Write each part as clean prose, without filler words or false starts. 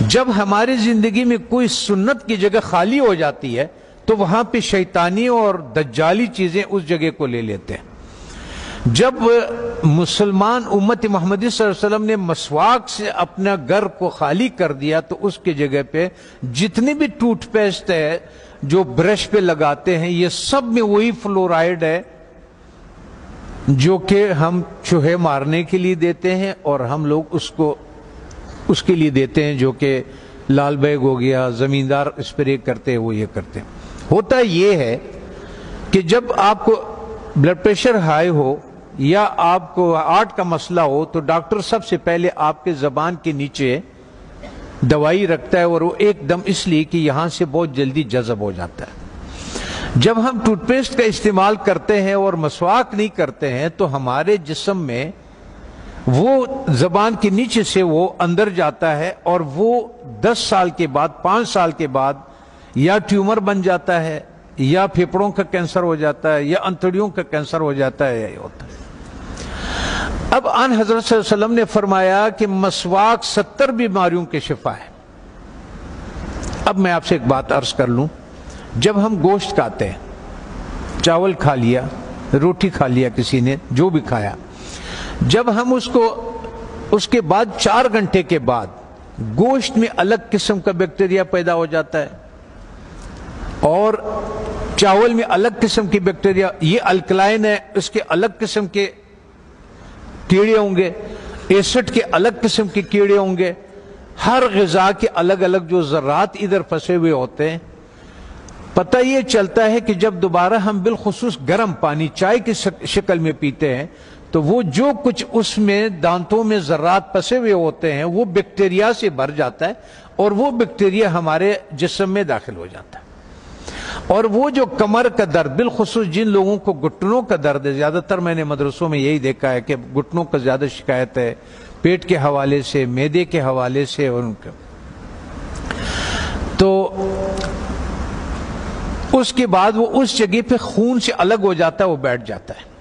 جب ہماری زندگی میں کوئی سنت کی جگہ خالی ہو جاتی ہے تو وہاں پہ شیطانی اور دجالی چیزیں اس جگہ کو لے لیتے ہیں۔ جب مسلمان امت محمدی صلی اللہ علیہ وسلم نے مسواک سے اپنا گھر کو خالی کر دیا تو اس کی جگہ پہ جتنی بھی ٹوتھ پیسٹ ہے جو برش پہ لگاتے ہیں یہ سب میں وہی فلورائڈ ہے جو کہ ہم چوہے مارنے کے لیے دیتے ہیں، اور ہم لوگ اس کے لیے دیتے ہیں جو کہ لال بیگ ہو گیا، زمیندار اسپرے کرتے ہیں وہ یہ کرتے ہیں۔ ہوتا یہ ہے کہ جب آپ کو بلڈ پریشر ہائی ہو یا آپ کو ہارٹ کا مسئلہ ہو تو ڈاکٹر سب سے پہلے آپ کے زبان کے نیچے دوائی رکھتا ہے، اور وہ ایک دم اس لیے کہ یہاں سے بہت جلدی جذب ہو جاتا ہے۔ جب ہم ٹوتھ پیسٹ کا استعمال کرتے ہیں اور مسواک نہیں کرتے ہیں تو ہمارے جسم میں وہ زبان کے نیچے سے وہ اندر جاتا ہے، اور وہ 10 سال کے بعد 5 سال کے بعد یا ٹیومر بن جاتا ہے یا پھیپڑوں کا کینسر ہو جاتا ہے یا انتڑیوں کا کینسر ہو جاتا ہے، یہ ہوتا ہے۔ اب آن حضرت صلی اللہ علیہ وسلم نے فرمایا کہ مسواک 70 بیماریوں کے شفا ہے۔ اب میں آپ سے ایک بات عرض کر لوں، جب ہم گوشت کھاتے ہیں، چاول کھا لیا، روٹی کھا لیا، کسی نے جو بھی کھایا، جب ہم اس کے بعد 4 گھنٹے کے بعد گوشت میں الگ قسم کا بیکٹیریا پیدا ہو جاتا ہے اور چاول میں الگ قسم کی بیکٹیریا، یہ الکلائن ہے، اس کے الگ قسم کے کیڑے ہوں گے، ایسڈ کے الگ قسم کے کیڑے ہوں گے، ہر غذا کے الگ الگ جو ذرات ادھر پھنسے ہوئے ہوتے ہیں۔ پتہ یہ چلتا ہے کہ جب دوبارہ ہم بالخصوص گرم پانی چائے کی شکل میں پیتے ہیں تو وہ جو کچھ اس میں دانتوں میں ذرات پھنسے ہوئے ہوتے ہیں وہ بیکٹیریا سے بھر جاتا ہے، اور وہ بیکٹیریا ہمارے جسم میں داخل ہو جاتا ہے۔ اور وہ جو کمر کا درد، بالخصوص جن لوگوں کو گھٹنوں کا درد ہے، زیادہ تر میں نے مدرسوں میں یہی دیکھا ہے کہ گھٹنوں کا زیادہ شکایت ہے، پیٹ کے حوالے سے، معدے کے حوالے سے، اور ان کا تو اس کے بعد وہ اس جگہ پہ خون سے الگ ہو جاتا ہے، وہ بیٹھ جاتا ہے۔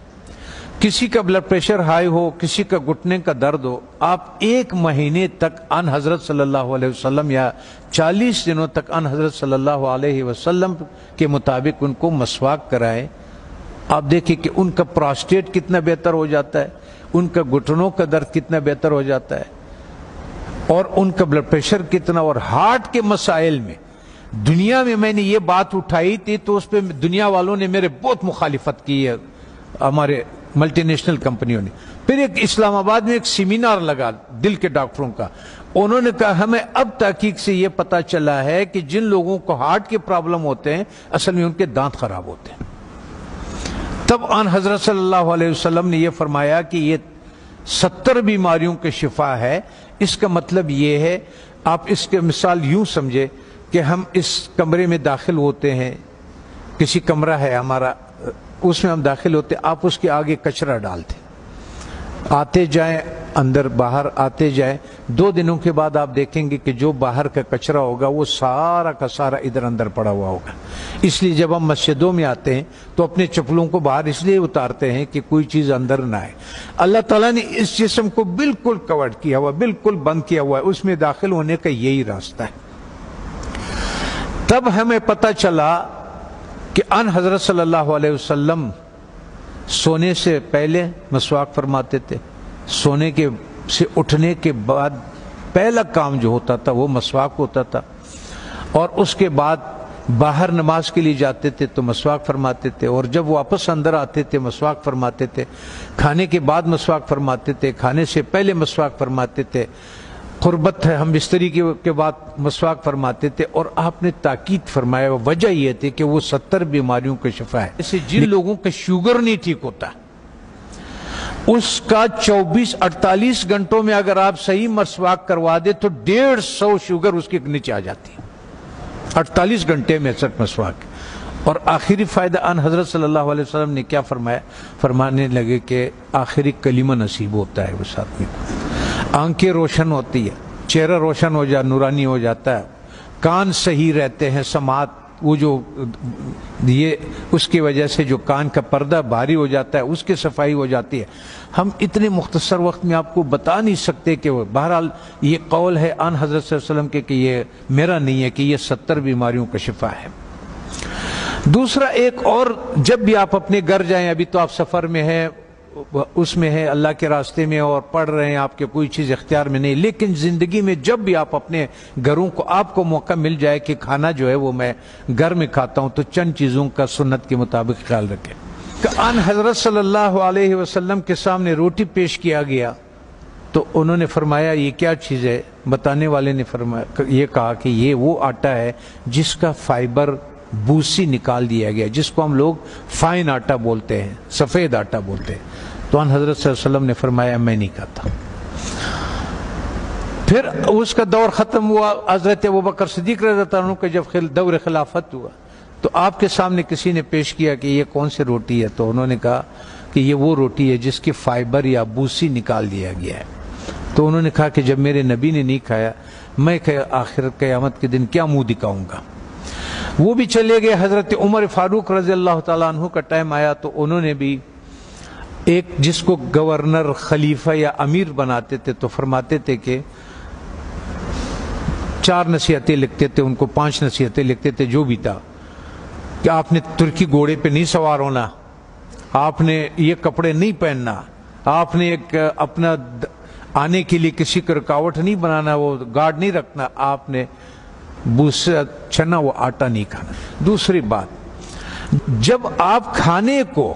کسی کا بلڈ پریشر ہائی ہو، کسی کا گھٹنے کا درد ہو، آپ 1 مہینے تک ان حضرت صلی اللہ علیہ وسلم یا 40 دنوں تک ان حضرت صلی اللہ علیہ وسلم کے مطابق ان کو مسواک کرائیں۔ آپ دیکھیں کہ ان کا پراسٹیٹ کتنا بہتر ہو جاتا ہے، ان کا گھٹنوں کا درد کتنا بہتر ہو جاتا ہے، اور ان کا بلڈ پریشر کتنا، اور ہارٹ کے مسائل میں دنیا میں نے یہ بات اٹھائی تھی تو اس پہ دنیا والوں نے میرے بہت مخالفت کی ہے، ہمارے ملٹی نیشنل کمپنیوں نے۔ پھر ایک اسلام آباد میں ایک سیمینار لگا دل کے ڈاکٹروں کا، انہوں نے کہا ہمیں اب تحقیق سے یہ پتا چلا ہے کہ جن لوگوں کو ہارٹ کے پرابلم ہوتے ہیں اصل میں ان کے دانت خراب ہوتے ہیں۔ تب آن حضرت صلی اللہ علیہ وسلم نے یہ فرمایا کہ یہ 70 بیماریوں کے شفا ہے۔ اس کا مطلب یہ ہے، آپ اس کے مثال یوں سمجھے کہ ہم اس کمرے میں داخل ہوتے ہیں، کسی کمرہ ہے ہمارا، اس میں ہم داخل ہوتے، آپ اس کے آگے کچرا ڈالتے، آتے جائیں اندر باہر آتے جائیں، 2 دنوں کے بعد آپ دیکھیں گے کہ جو باہر کا کچرا ہوگا وہ سارا کا سارا ادھر اندر پڑا ہوا ہوگا۔ اس لیے جب ہم مسجدوں میں آتے ہیں تو اپنے چپلوں کو باہر اس لیے اتارتے ہیں کہ کوئی چیز اندر نہ آئے۔ اللہ تعالیٰ نے اس جسم کو بالکل کور کیا ہوا، بالکل بند کیا ہوا ہے، اس میں داخل ہونے کا یہی راستہ ہے۔ تب ہمیں پتہ چلا کہ ان حضرت صلی اللہ علیہ وسلم سونے سے پہلے مسواک فرماتے تھے، سونے کے سے اٹھنے کے بعد پہلا کام جو ہوتا تھا وہ مسواک ہوتا تھا، اور اس کے بعد باہر نماز کے لیے جاتے تھے تو مسواک فرماتے تھے، اور جب واپس اندر آتے تھے مسواک فرماتے تھے، کھانے کے بعد مسواک فرماتے تھے، کھانے سے پہلے مسواک فرماتے تھے، قربت ہے ہم بستری کے بعد مسواک فرماتے تھے، اور آپ نے تاکید فرمایا وجہ یہ تھی کہ وہ 70 بیماریوں کا شفا ہے۔ جیسے جن لوگوں کا شوگر نہیں ٹھیک ہوتا اس کا 24-48 گھنٹوں میں اگر آپ صحیح مسواک کروا دے تو 150 شوگر اس کے نیچے آ جاتی ہے، 48 گھنٹے میں سچ مسواک۔ اور آخری فائدہ ان حضرت صلی اللہ علیہ وسلم نے کیا فرمایا؟ فرمانے لگے کہ آخری کلمہ نصیب ہوتا ہے اس آدمی کو، آنکھیں روشن ہوتی ہے، چہرہ روشن ہو جاتا، نورانی ہو جاتا ہے، کان صحیح رہتے ہیں، سماعت وہ جو یہ اس کی وجہ سے جو کان کا پردہ بھاری ہو جاتا ہے اس کی صفائی ہو جاتی ہے. ہم اتنے مختصر وقت میں آپ کو بتا نہیں سکتے کہ بہرحال یہ قول ہے آن حضرت صلی اللہ علیہ وسلم کے کہ یہ میرا نہیں ہے کہ یہ 70 بیماریوں کا شفا ہے. دوسرا ایک اور، جب بھی آپ اپنے گھر جائیں، ابھی تو آپ سفر میں ہیں، اس میں ہے اللہ کے راستے میں اور پڑھ رہے ہیں، آپ کے کوئی چیز اختیار میں نہیں، لیکن زندگی میں جب بھی آپ اپنے گھروں کو آپ کو موقع مل جائے کہ کھانا جو ہے وہ میں گھر میں کھاتا ہوں، تو چند چیزوں کا سنت کے مطابق خیال رکھیں. کہ ان حضرت صلی اللہ علیہ وسلم کے سامنے روٹی پیش کیا گیا تو انہوں نے فرمایا یہ کیا چیز ہے؟ بتانے والے نے فرمایا، یہ کہا کہ یہ وہ آٹا ہے جس کا فائبر بوسی نکال دیا گیا، جس کو ہم لوگ فائن آٹا بولتے ہیں، سفید آٹا بولتے ہیں. تو ان حضرت صلی اللہ علیہ وسلم نے فرمایا میں نہیں کھاتا. پھر اس کا دور ختم ہوا، حضرت ابوبکر صدیق رضی اللہ عنہ کا جب دور خلافت ہوا تو آپ کے سامنے کسی نے پیش کیا کہ یہ کون سی روٹی ہے؟ تو انہوں نے کہا کہ یہ وہ روٹی ہے جس کی فائبر یا بوسی نکال دیا گیا ہے. تو انہوں نے کہا کہ جب میرے نبی نے نہیں کھایا، میں آخر قیامت کے دن کیا منہ دکھاؤں گا؟ وہ بھی چلے گئے. حضرت عمر فاروق رضی اللہ تعالیٰ عنہ کا ٹائم آیا تو انہوں نے بھی ایک جس کو گورنر، خلیفہ یا امیر بناتے تھے تو فرماتے تھے کہ 4 نصیحتیں لکھتے تھے، ان کو 5 نصیحتیں لکھتے تھے، جو بھی تھا کہ آپ نے ترکی گھوڑے پہ نہیں سوار ہونا، آپ نے یہ کپڑے نہیں پہننا، آپ نے ایک اپنا آنے کے لیے کسی کا رکاوٹ نہیں بنانا، وہ گارڈ نہیں رکھنا، آپ نے بوسا چنا وہ آٹا نہیں کھانا. دوسری بات، جب آپ کھانے کو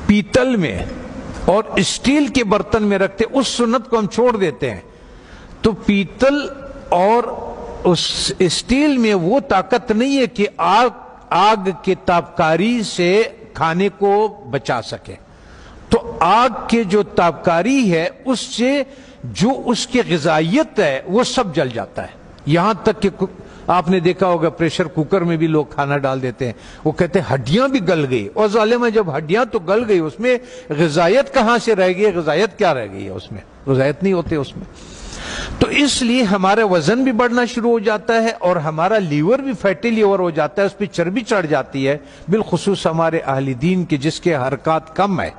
پیتل میں اور اسٹیل کے برتن میں رکھتے، اس سنت کو ہم چھوڑ دیتے ہیں. تو پیتل اور اس اسٹیل میں وہ طاقت نہیں ہے کہ آگ کے تابکاری سے کھانے کو بچا سکے. تو آگ کے جو تابکاری ہے اس سے جو اس کی غذائیت ہے وہ سب جل جاتا ہے. یہاں تک کہ آپ نے دیکھا ہوگا پریشر کوکر میں بھی لوگ کھانا ڈال دیتے ہیں، وہ کہتے ہیں ہڈیاں بھی گل گئی. اور ظالم ہے، جب ہڈیاں تو گل گئی اس میں غذائیت کہاں سے رہ گئی؟ غذائیت کیا رہ گئی ہے اس میں؟ غذائیت نہیں ہوتے اس میں. تو اس لیے ہمارا وزن بھی بڑھنا شروع ہو جاتا ہے اور ہمارا لیور بھی فیٹی لیور ہو جاتا ہے، اس پہ چربی چڑھ جاتی ہے. بالخصوص ہمارے اہل دین کے جس کے حرکات کم ہے،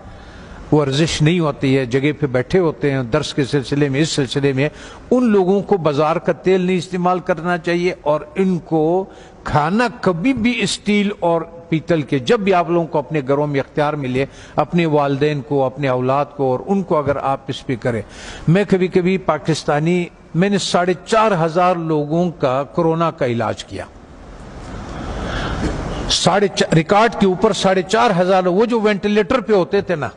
ورزش نہیں ہوتی ہے، جگہ پہ بیٹھے ہوتے ہیں درس کے سلسلے میں، اس سلسلے میں ان لوگوں کو بازار کا تیل نہیں استعمال کرنا چاہیے. اور ان کو کھانا کبھی بھی اسٹیل اور پیتل کے، جب بھی آپ لوگوں کو اپنے گھروں میں اختیار ملے، اپنے والدین کو، اپنے اولاد کو اور ان کو اگر آپ اس پہ کریں. میں کبھی کبھی پاکستانی، میں نے 4,500 لوگوں کا کورونا کا علاج کیا، ریکارڈ کے اوپر 4,500. وہ جو وینٹیلیٹر پہ ہوتے تھے نا،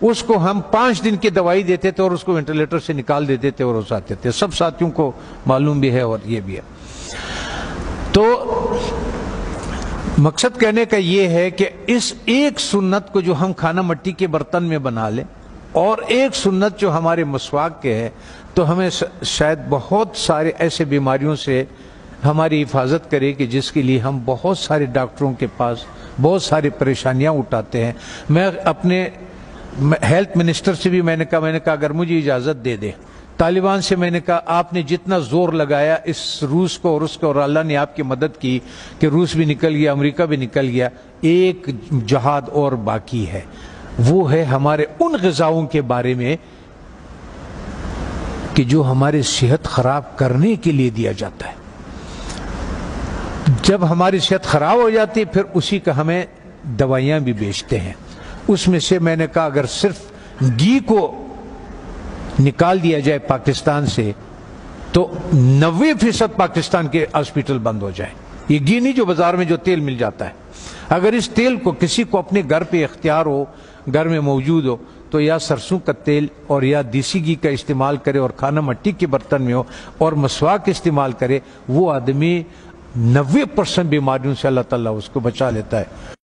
اس کو ہم 5 دن کی دوائی دیتے تھے اور اس کو وینٹیلیٹر سے نکال دیتے تھے اور اس آتے تھے. سب ساتھیوں کو معلوم بھی ہے اور یہ بھی ہے. تو مقصد کہنے کا یہ ہے کہ اس ایک سنت کو جو ہم کھانا مٹی کے برتن میں بنا لیں اور ایک سنت جو ہمارے مسواک کے ہے، تو ہمیں شاید بہت سارے ایسے بیماریوں سے ہماری حفاظت کرے کہ جس کے لیے ہم بہت سارے ڈاکٹروں کے پاس بہت ساری پریشانیاں اٹھاتے ہیں. میں اپنے ہیلتھ منسٹر سے بھی میں نے کہا اگر مجھے اجازت دے دے، طالبان سے میں نے کہا آپ نے جتنا زور لگایا اس روس کو اور اس کو، اور اللہ نے آپ کی مدد کی کہ روس بھی نکل گیا، امریکہ بھی نکل گیا، ایک جہاد اور باقی ہے. وہ ہے ہمارے ان غذاؤں کے بارے میں کہ جو ہمارے صحت خراب کرنے کے لیے دیا جاتا ہے. جب ہماری صحت خراب ہو جاتی ہے پھر اسی کا ہمیں دوائیاں بھی بیچتے ہیں. اس میں سے میں نے کہا اگر صرف گھی کو نکال دیا جائے پاکستان سے تو 90% پاکستان کے ہاسپٹل بند ہو جائیں. یہ گھی نہیں جو بازار میں جو تیل مل جاتا ہے. اگر اس تیل کو کسی کو اپنے گھر پہ اختیار ہو، گھر میں موجود ہو، تو یا سرسوں کا تیل اور یا دیسی گھی کا استعمال کرے اور کھانا مٹی کے برتن میں ہو اور مسواک استعمال کرے. وہ آدمی 90% بیماریوں سے اللہ تعالیٰ اس کو بچا لیتا ہے.